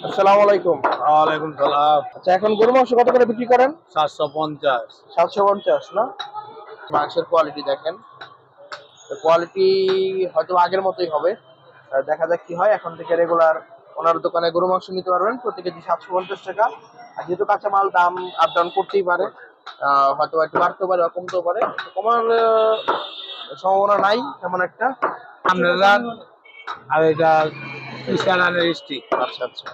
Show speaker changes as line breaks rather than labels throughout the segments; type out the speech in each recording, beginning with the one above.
আসসালামু আলাইকুম।
ওয়ালাইকুম সালাম।
আচ্ছা, এখন গরুর মাংস কত করে বিক্রি করেন?
750।
750 না? মাংসের কোয়ালিটি দেখেন। তো কোয়ালিটি হয়তো আগের মতোই হবে। দেখা যাক কি হয়। এখন থেকে রেগুলার ওনার দোকানে গরু মাংস নিতে পারবেন প্রতি কেজি 750 টাকা। আর যেহেতু কাঁচামাল দাম আপ ডাউন করতেই পারে, হয়তো একটু বাড়তেও পারে বা কমতেও পারে। তো কমার সম্ভাবনা নাই তেমন একটা।
আমরা যান আর এটা ইশারানের স্টিক।
আচ্ছা আচ্ছা,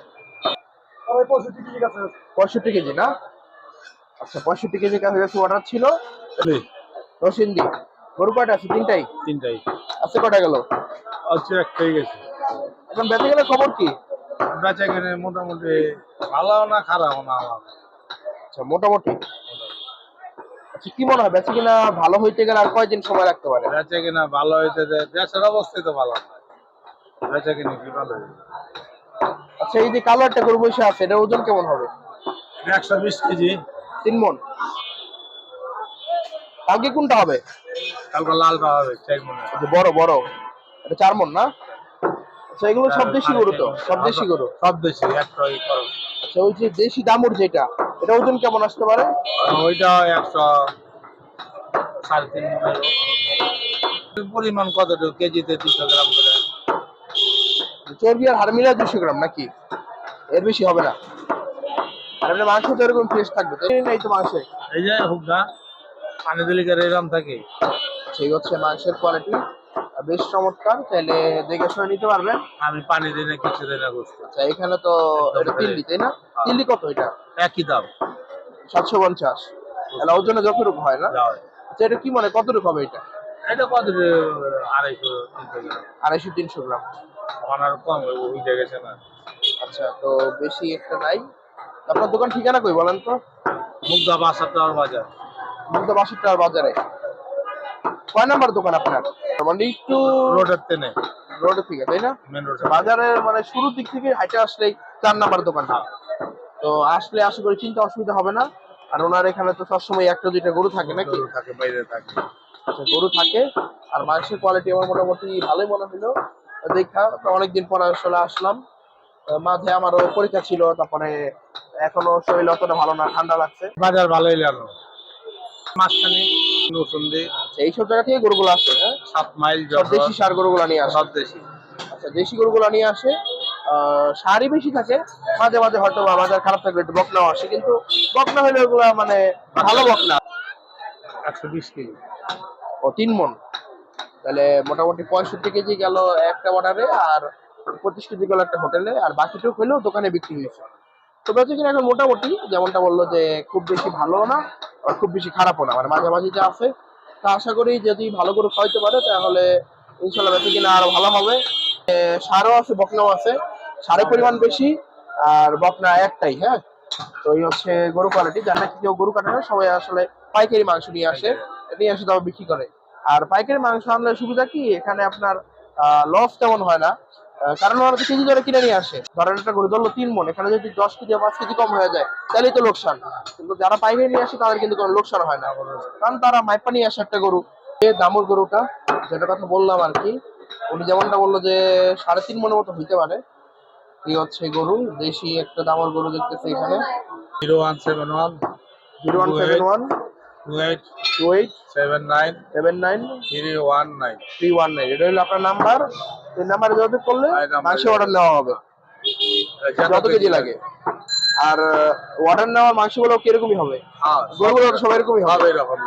65 কেজি না? আচ্ছা, 65 কেজি কাছাকাছি অর্ডার ছিল। রসিন্দি গরু কয়টা আছে? তিনটাই?
তিনটাই
আছে কয়টা গেল?
আছে, একটাই গেছে।
এখন বেঁচে গেলে খবর কি?
বেচা কিনে মোটামুটি ভালো না খারাপ না আমার।
আচ্ছা, মোটামুটি। আচ্ছা, কি মনে হয় বেঁচে কিনা ভালো হইতে গেলে আর কয়দিন সময় লাগতে পারে?
বেচা কিনা ভালো হইতে দেশের অবস্থায় তো ভালো না। বেচা কিনে কি ভালো হইবে?
আচ্ছা, এই যে কালো একটা গরু বসে আছে, এটার ওজন কেমন হবে?
120 কেজি।
3 মণ? কালকে কোনটা হবে?
কালকে লাল পাওয়া হবে 4 মনে।
এই যে বড় বড়, এটা 4 মণ না? আচ্ছা, এগুলো সব দেশি গরু তো? সব দেশি গরু?
সব দেশি, একটাই খরচ।
আচ্ছা, ওই যে দেশি দামুর যেটা, এটা ওজন কেমন আসতে পারে?
ওইটা 100, 3.5 মনের। পরিমাণ কতটুকু? কেজিতে 200 গ্রাম করে।
চর্বি আর হাড় মিলে 200 গ্রাম নাকি? এর বেশি হবে না? আর এমনি মাংস তো এরকম ফ্রেশ থাকবে তো? এই তো মাংসে
এই যে হুকনা পানি দিলে এরকম থাকে।
সেই হচ্ছে মাংসের কোয়ালিটি, বেশ চমৎকার। চাইলে দেখে শুনে নিতে পারবেন।
আমি পানি দিই না, কিছু দিই না গোস্ত।
আচ্ছা, এখানে তো এটা দিল্লি তাই না?
হ্যাঁ।
দিল্লি কত এটা?
একই দাম।
750। তাহলে ওজনে যতটুকু হয় না?
যাও।
আচ্ছা, এটা কি মনে কতটুকু হবে এটা?
এটা কত রে? 250, 300 গ্রাম।
250-300 গ্রাম?
আমার আর কম উঠে গেছে না।
আচ্ছা, তো বেশি একটা নাই। আপনার দোকান ঠিকানা কই বলেন তো?
মুগদা 72 বাজার।
মুগ্ধ 62 টাকার বাজারে। কয় নাম্বার দোকান আপনার? মানে একটু
রোডের তেনে,
রোডে থেকে তাই না?
Main road.
বাজারের মানে শুরুর দিক থেকে হাইটে আসলেই 4 নাম্বার দোকানটা। তো আসলে আশা করি চিন্তা অসুবিধা হবে না। আর ওনার এখানে তো সবসময় একটা দুইটা গরু থাকে নাকি?
গরু থাকে, বাইরে থাকে।
আচ্ছা, গরু থাকে। আর মাংসের কোয়ালিটি আমার মোটামুটি ভালোই মনে হলো দেখা। তো অনেকদিন পর আসলে আসলাম। মাঝে আমারও পরীক্ষা ছিল, তারপরে এখনো শরীর অতটা ভালো না, ঠান্ডা লাগছে।
বাজার ভালোই লাগলো। মাঝখানে নতুন দিয়ে
আচ্ছা, এইসব জায়গা থেকে গরুগুলো আসে, হ্যাঁ?
7 মাইল
সব
যশোর।
দেশি সার গরুগুলো নিয়ে আসে?
সব দেশি।
আচ্ছা, দেশি গরুগুলো নিয়ে আসে। সারই বেশি থাকে। মাঝে মাঝে হয়তো বাজার খারাপ থাকলে একটু বকনাও আসে, কিন্তু বকনা হলে ওগুলা মানে ভালো বকনা।
120 কেজি।
ও 3 মণ? তাহলে মোটামুটি 65 কেজি গেল একটা অর্ডারে, আর 25 কেজি গেল একটা হোটেলে, আর বাকিটুকু হলেও দোকানে বিক্রি হয়েছে। তো বেঁচে কিনা এখন মোটামুটি যেমনটা বললো যে খুব বেশি ভালো না আর খুব বেশি খারাপও না, মানে মাঝামাঝি যা আছে। তা আশা করি যদি ভালো করে খাওয়াইতে পারে তাহলে ইনশাল্লাহ বেঁচে কিনা আরো ভালো হবে। সারও আছে, বকনাও আছে। সারের পরিমাণ বেশি, আর বকনা একটাই, হ্যাঁ। তো এই হচ্ছে গরু কোয়ালিটি। যার নাকি কেউ গরু কাটে না, সবাই আসলে পাইকারি মাংস নিয়ে আসে, নিয়ে এসে তারপর বিক্রি করে। আর পাইকারি মাংস আনলে সুবিধা কি, এখানে আপনার লস তেমন হয় না। কারণ ওরা তো কেজি ধরে কিনে নিয়ে আসে। ধরেন একটা গরু ধরলো 3 মণ, এখানে যদি 10 কেজি বা 5 কেজি কম হয়ে যায় তাহলেই তো লোকসান। কিন্তু যারা পাইকারি নিয়ে আসে তাদের কিন্তু কোনো লোকসান হয় না, কারণ তারা মাইপা নিয়ে আসে একটা গরু। এই দামুর গরুটা যেটা কথা বললাম আর কি, উনি যেমনটা বললো যে 3.5 মণের মতো হইতে পারে। এই হচ্ছে গরু, দেশি একটা দামর গরু দেখতেছি এখানে।
0171
0171
28
28
79
79
319।
319। এটা হলো আপনার নাম্বার। এই নাম্বারে যোগাযোগ করলে মাংস অর্ডার নেওয়া হবে যত কেজি লাগে। আর অর্ডার নেওয়ার মাংসগুলো কিরকমই হবে?
হ্যাঁ,
গরুগুলো সব এরকমই হবে?
সব এরকম।